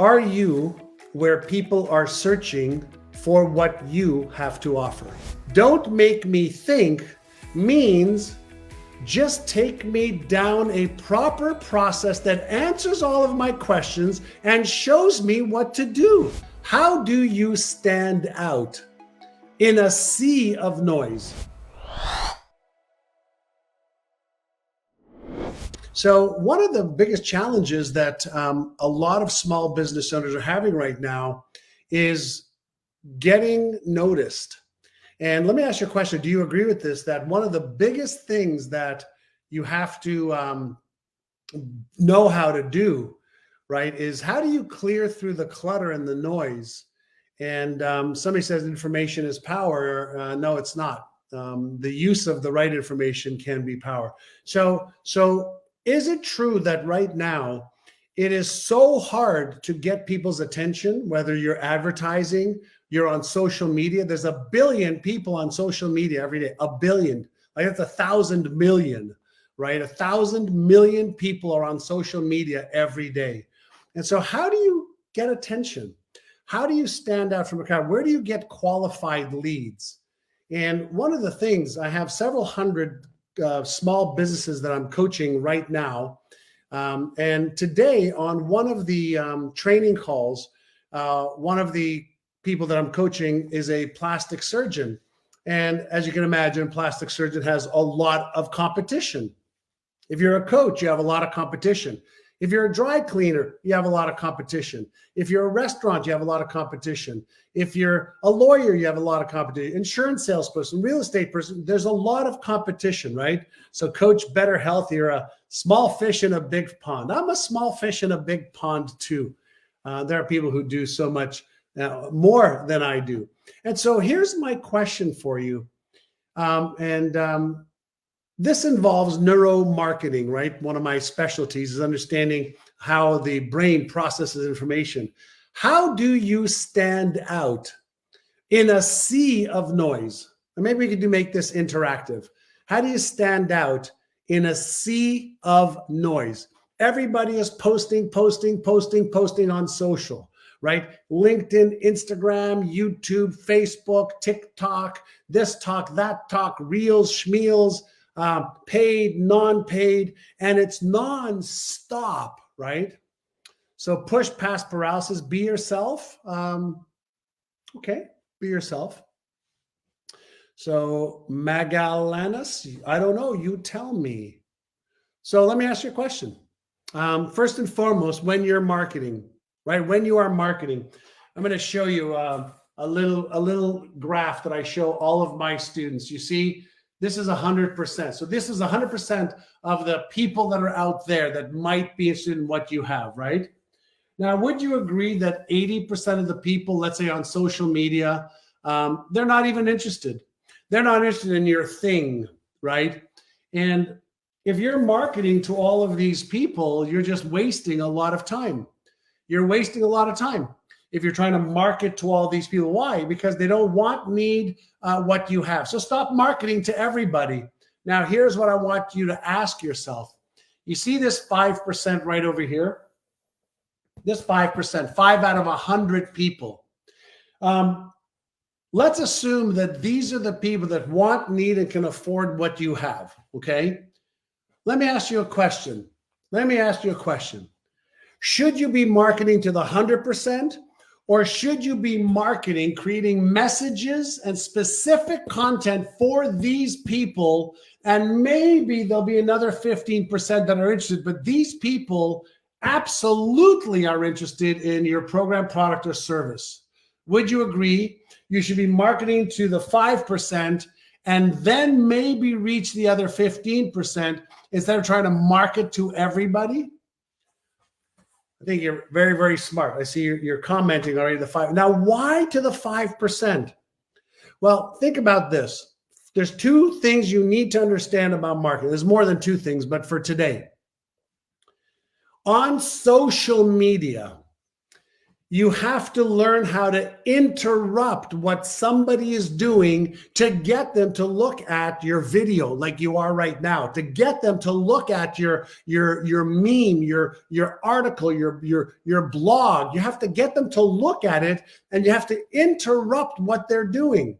Are you where people are searching for what you have to offer? Don't make me think means just take me down a proper process that answers all of my questions and shows me what to do. How do you stand out in a sea of noise? So one of the biggest challenges that a lot of small business owners are having right now is getting noticed. And let me ask you a question. Do you agree with this, that one of the biggest things that you have to know how to do, right, is how do you clear through the clutter and the noise? And somebody says information is power. No, it's not. The use of the right information can be power. So is it true that right now it is so hard to get people's attention, whether you're advertising, you're on social media? There's a billion people on social media every day, a billion, like that's 1,000 million, right? 1,000 million people are on social media every day. And so how do you get attention? How do you stand out from a crowd? Where do you get qualified leads? And one of the things, I have several hundred small businesses that I'm coaching right now. And today on one of the training calls, one of the people that I'm coaching is a plastic surgeon. And as you can imagine, plastic surgeon has a lot of competition. If you're a coach, you have a lot of competition. If you're a dry cleaner, you have a lot of competition. If you're a restaurant, you have a lot of competition. If you're a lawyer, you have a lot of competition. Insurance salesperson, real estate person, there's a lot of competition, right? So coach better health, you're a small fish in a big pond. I'm a small fish in a big pond too. There are people who do so much more than I do. And so here's my question for you. This involves neuromarketing, right? One of my specialties is understanding how the brain processes information. How do you stand out in a sea of noise? And maybe we could make this interactive. How do you stand out in a sea of noise? Everybody is posting on social, right? LinkedIn, Instagram, YouTube, Facebook, TikTok, this talk, that talk, reels, schmeals, paid, non-paid, and it's non-stop, right? So push past paralysis, be yourself. Okay, be yourself. So Magallanes, I don't know, you tell me. So let me ask you a question. First and foremost, when you're marketing, right? When you are marketing, I'm going to show you a little graph that I show all of my students. You see, this is 100%. So this is 100% of the people that are out there that might be interested in what you have, right? Now, would you agree that 80% of the people, let's say on social media, they're not even interested. They're not interested in your thing, right? And if you're marketing to all of these people, you're just wasting a lot of time. You're wasting a lot of time if you're trying to market to all these people. Why? Because they don't need what you have. So stop marketing to everybody. Now, here's what I want you to ask yourself. You see this 5% right over here? This 5%, 5 out of 100 people. Let's assume that these are the people that want, need, and can afford what you have, okay? Let me ask you a question. Should you be marketing to the 100%? Or should you be marketing, creating messages and specific content for these people? And maybe there'll be another 15% that are interested, but these people absolutely are interested in your program, product, or service. Would you agree you should be marketing to the 5% and then maybe reach the other 15% instead of trying to market to everybody? I think you're very, very smart. I see you're commenting already the 5. Now, why to the 5%? Well, think about this. There's two things you need to understand about marketing. There's more than two things, but for today. On social media, You have to learn how to interrupt what somebody is doing to get them to look at your video like you are right now, to get them to look at your meme, your article, your blog. You have to get them to look at it, and you have to interrupt what they're doing.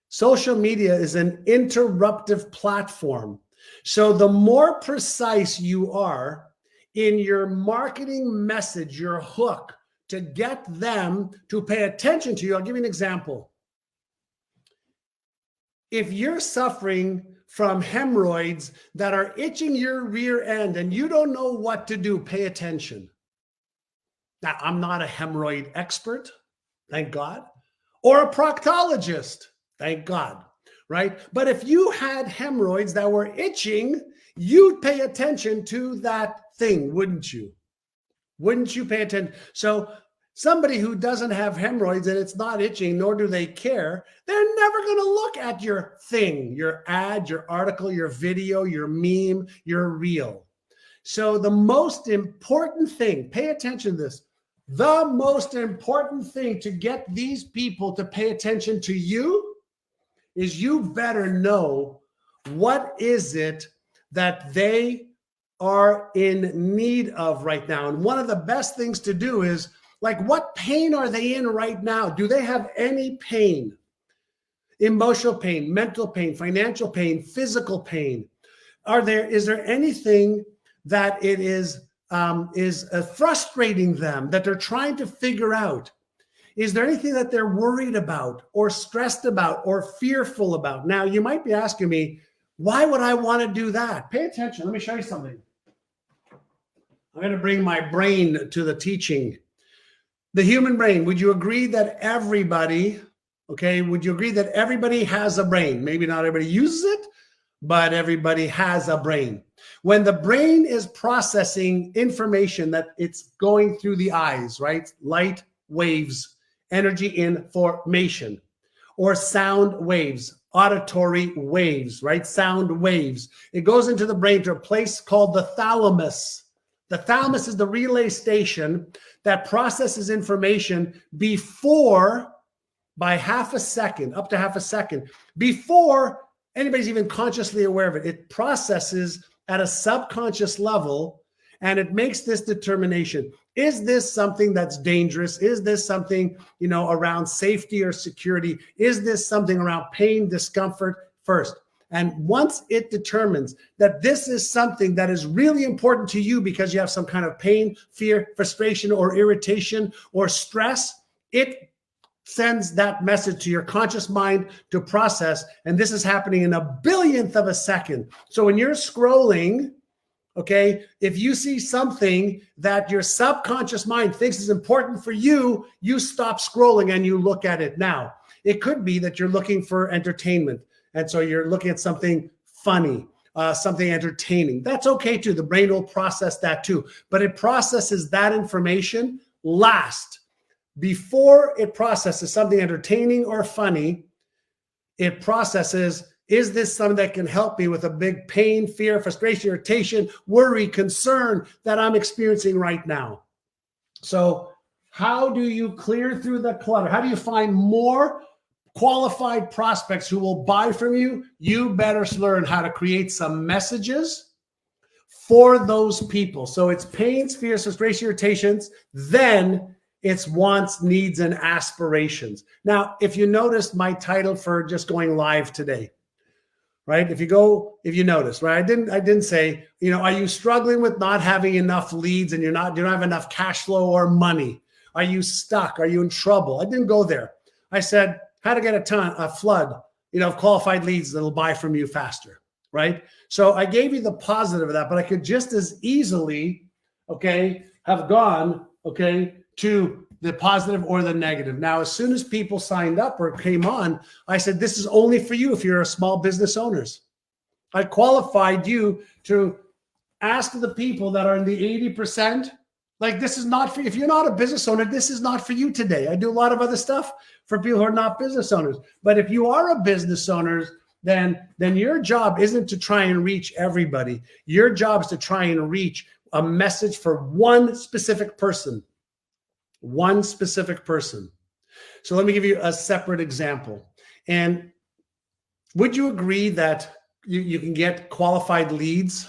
Social media is an interruptive platform. So the more precise you are in your marketing message, your hook, to get them to pay attention to you. I'll give you an example. If you're suffering from hemorrhoids that are itching your rear end and you don't know what to do, pay attention. Now, I'm not a hemorrhoid expert, thank God, or a proctologist, thank God, right? But if you had hemorrhoids that were itching, you'd pay attention to that thing, wouldn't you? Wouldn't you pay attention? So somebody who doesn't have hemorrhoids and it's not itching, nor do they care, they're never going to look at your thing, your ad, your article, your video, your meme, your reel. So the most important thing, pay attention to this, the most important thing to get these people to pay attention to you is you better know what is it that they are in need of right now. And one of the best things to do is, like, what pain are they in right now? Do they have any pain? Emotional pain, mental pain, financial pain, physical pain? Is there anything that it is frustrating them that they're trying to figure out? Is there anything that they're worried about or stressed about or fearful about? Now, you might be asking me, why would I want to do that? Pay attention. Let me show you something. I'm going to bring my brain to the teaching. The human brain, would you agree that everybody, would you agree that everybody has a brain? Maybe not everybody uses it, but everybody has a brain. When the brain is processing information that it's going through the eyes, right? Light waves, energy information, or sound waves, auditory waves, right? Sound waves. It goes into the brain to a place called the thalamus. The thalamus is the relay station that processes information by half a second, up to half a second, before anybody's even consciously aware of it. It processes at a subconscious level, and it makes this determination. Is this something that's dangerous? Is this something, around safety or security? Is this something around pain, discomfort first? And once it determines that this is something that is really important to you because you have some kind of pain, fear, frustration, or irritation or stress, it sends that message to your conscious mind to process. And this is happening in a billionth of a second. So when you're scrolling, if you see something that your subconscious mind thinks is important for you, you stop scrolling and you look at it now. It could be that you're looking for entertainment. And so you're looking at something funny, something entertaining. That's okay too. The brain will process that too. But it processes that information last. Before it processes something entertaining or funny, it processes, is this something that can help me with a big pain, fear, frustration, irritation, worry, concern that I'm experiencing right now? So how do you clear through the clutter? How do you find more qualified prospects who will buy from you? You better learn how to create some messages for those people. So it's pains, fears, frustration, irritations, then it's wants, needs, and aspirations. Now, if you noticed my title for just going live today, right? If you notice, right? I didn't say, are you struggling with not having enough leads and you don't have enough cash flow or money? Are you stuck? Are you in trouble? I didn't go there. I said, how to get a flood, of qualified leads that'll buy from you faster, right? So I gave you the positive of that, but I could just as easily, have gone, to the positive or the negative. Now, as soon as people signed up or came on, I said, this is only for you if you're a small business owners. I qualified you to ask the people that are in the 80%, like, this is not for you. If you're not a business owner, this is not for you today. I do a lot of other stuff for people who are not business owners. But if you are a business owner, then your job isn't to try and reach everybody. Your job is to try and reach a message for one specific person. one specific person. So let me give you a separate example. And would you agree that you can get qualified leads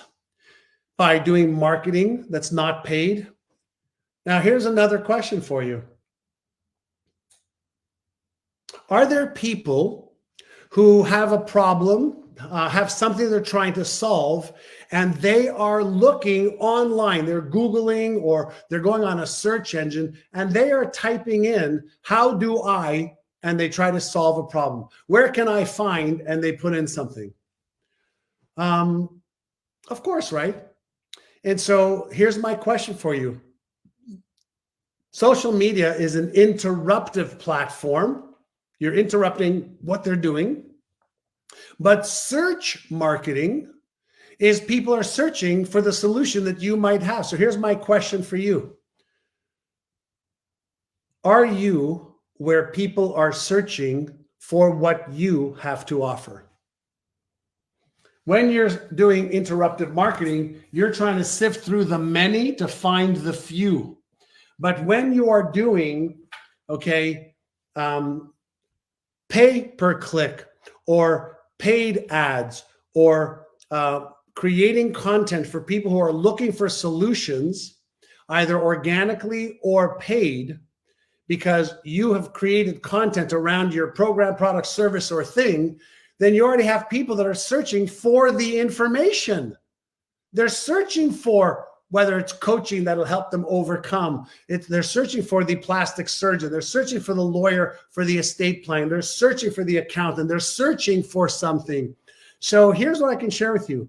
by doing marketing that's not paid? Now, here's another question for you. Are there people who have a problem, have something they're trying to solve, and they are looking online, they're Googling or they're going on a search engine, and they are typing in, how do I, and they try to solve a problem. Where can I find, and they put in something. Of course, right? And so here's my question for you. Social media is an interruptive platform. You're interrupting what they're doing. But search marketing is people are searching for the solution that you might have. So here's my question for you. Are you where people are searching for what you have to offer? When you're doing interruptive marketing, you're trying to sift through the many to find the few. But when you are doing, pay per click or paid ads or creating content for people who are looking for solutions, either organically or paid, because you have created content around your program, product, service, or thing, then you already have people that are searching for the information. They're searching for whether it's coaching that'll help them overcome. They're searching for the plastic surgeon. They're searching for the lawyer for the estate plan. They're searching for the accountant. They're searching for something. So here's what I can share with you.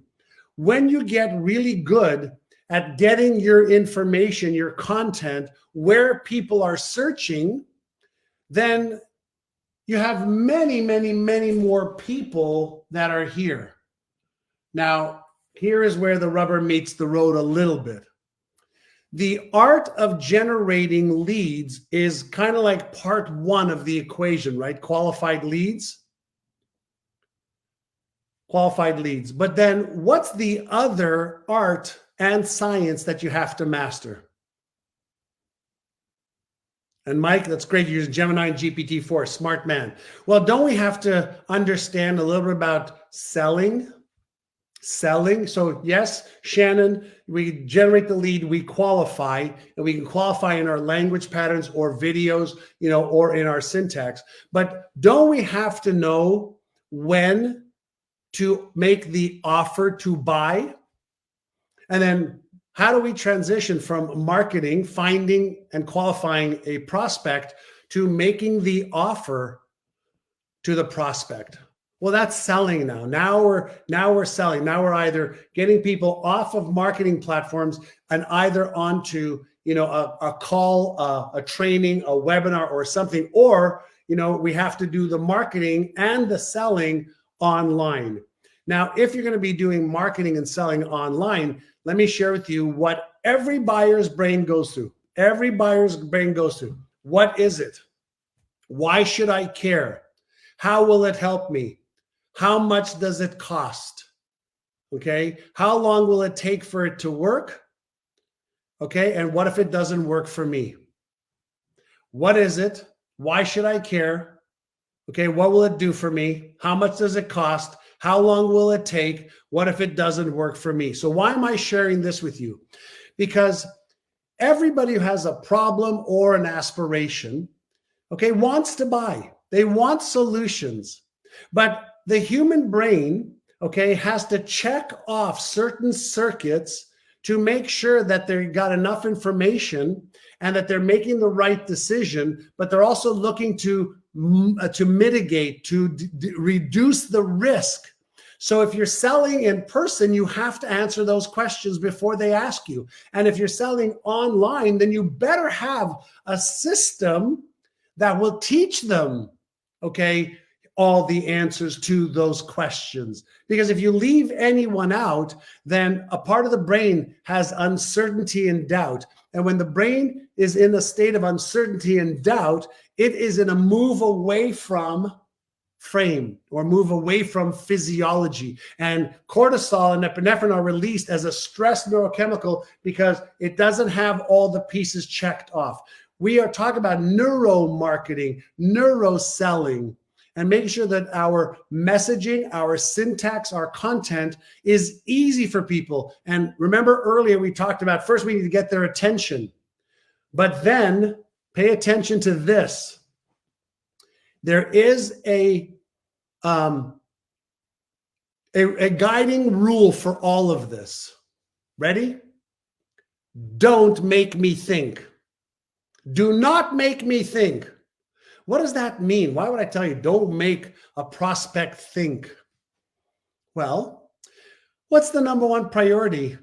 When you get really good at getting your information, your content, where people are searching, then you have many, many, many more people that are here. Now, here is where the rubber meets the road a little bit. The art of generating leads is kind of like part one of the equation, right? Qualified leads. Qualified leads. But then what's the other art and science that you have to master? And Mike, that's great. You're using Gemini and GPT-4, smart man. Well, don't we have to understand a little bit about selling? So yes, Shannon, we generate the lead, we qualify, and we can qualify in our language patterns or videos, or in our syntax. But don't we have to know when to make the offer to buy? And then how do we transition from marketing, finding and qualifying a prospect, to making the offer to the prospect? Well, that's selling now. Now we're selling. Now we're either getting people off of marketing platforms and either onto, a call, a training, a webinar or something, or, we have to do the marketing and the selling online. Now, if you're going to be doing marketing and selling online, let me share with you what every buyer's brain goes through. Every buyer's brain goes through. What is it? Why should I care? How will it help me? How much does it cost? Okay. How long will it take for it to work? Okay. And what if it doesn't work for me? What is it? Why should I care? Okay. What will it do for me? How much does it cost? How long will it take? What if it doesn't work for me? So why am I sharing this with you? Because everybody who has a problem or an aspiration, wants to buy. They want solutions. But the human brain, has to check off certain circuits to make sure that they got enough information and that they're making the right decision, but they're also looking to mitigate, to reduce the risk. So if you're selling in person, you have to answer those questions before they ask you. And if you're selling online, then you better have a system that will teach them, all the answers to those questions. Because if you leave anyone out, then a part of the brain has uncertainty and doubt. And when the brain is in a state of uncertainty and doubt, it is in a move away from frame or move away from physiology. And cortisol and epinephrine are released as a stress neurochemical because it doesn't have all the pieces checked off. We are talking about neuromarketing, neuroselling, and making sure that our messaging, our syntax, our content is easy for people. And remember earlier we talked about first we need to get their attention, but then pay attention to this. There is a guiding rule for all of this. Ready? Don't make me think. Do not make me think. What does that mean? Why would I tell you don't make a prospect think? Well, what's the number one priority?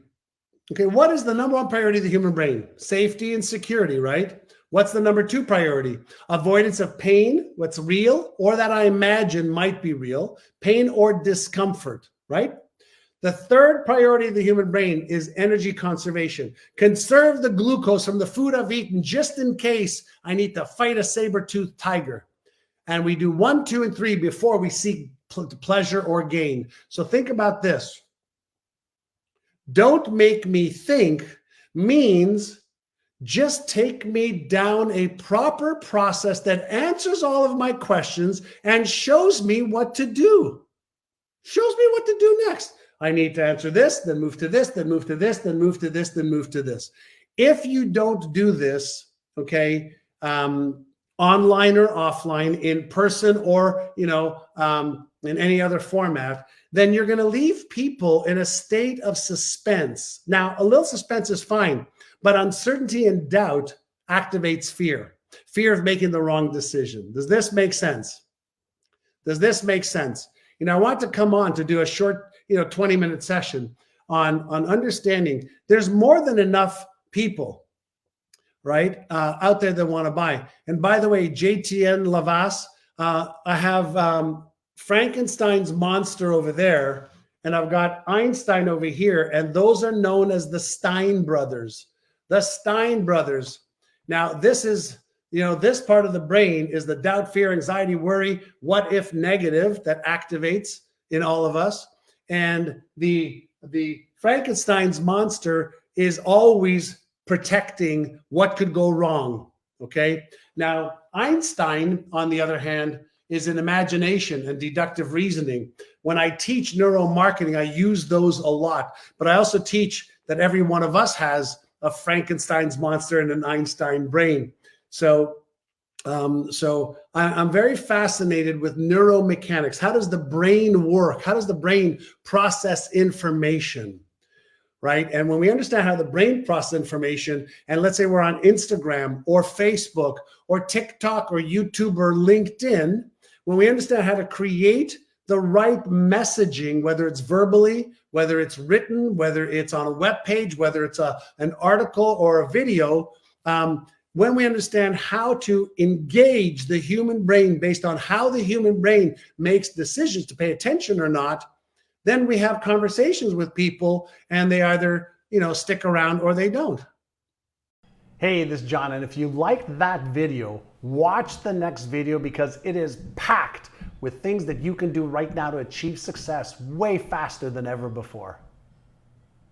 Okay, what is the number one priority of the human brain? Safety and security, right? What's the number two priority? Avoidance of pain, what's real or that I imagine might be real, pain or discomfort, right? The third priority of the human brain is energy conservation. Conserve the glucose from the food I've eaten just in case I need to fight a saber-toothed tiger. And we do 1, 2, and 3 before we seek pleasure or gain. So think about this. Don't make me think means just take me down a proper process that answers all of my questions and shows me what to do. Shows me what to do next. I need to answer this, then move to this, then move to this, then move to this, then move to this. If you don't do this, okay, online or offline, in person or, in any other format, then you're going to leave people in a state of suspense. Now, a little suspense is fine, but uncertainty and doubt activates fear. Fear of making the wrong decision. Does this make sense? Does this make sense? I want to come on to do a short 20-minute session on understanding there's more than enough people, right, out there that want to buy. And by the way, JTN Lavas, I have Frankenstein's monster over there, and I've got Einstein over here, and those are known as the Stein brothers. The Stein brothers. Now, this is, this part of the brain is the doubt, fear, anxiety, worry, what if negative that activates in all of us. And the Frankenstein's monster is always protecting what could go wrong, okay? Now, Einstein, on the other hand, is in imagination and deductive reasoning. When I teach neuromarketing, I use those a lot, but I also teach that every one of us has a Frankenstein's monster and an Einstein brain. So I'm very fascinated with neuromechanics. How does the brain work? How does the brain process information, right? And when we understand how the brain processes information, and let's say we're on Instagram or Facebook or TikTok or YouTube or LinkedIn, when we understand how to create the right messaging, whether it's verbally, whether it's written, whether it's on a web page, whether it's an article or a video, when we understand how to engage the human brain based on how the human brain makes decisions to pay attention or not, then we have conversations with people and they either, stick around or they don't. Hey, this is John, and if you liked that video, watch the next video because it is packed with things that you can do right now to achieve success way faster than ever before.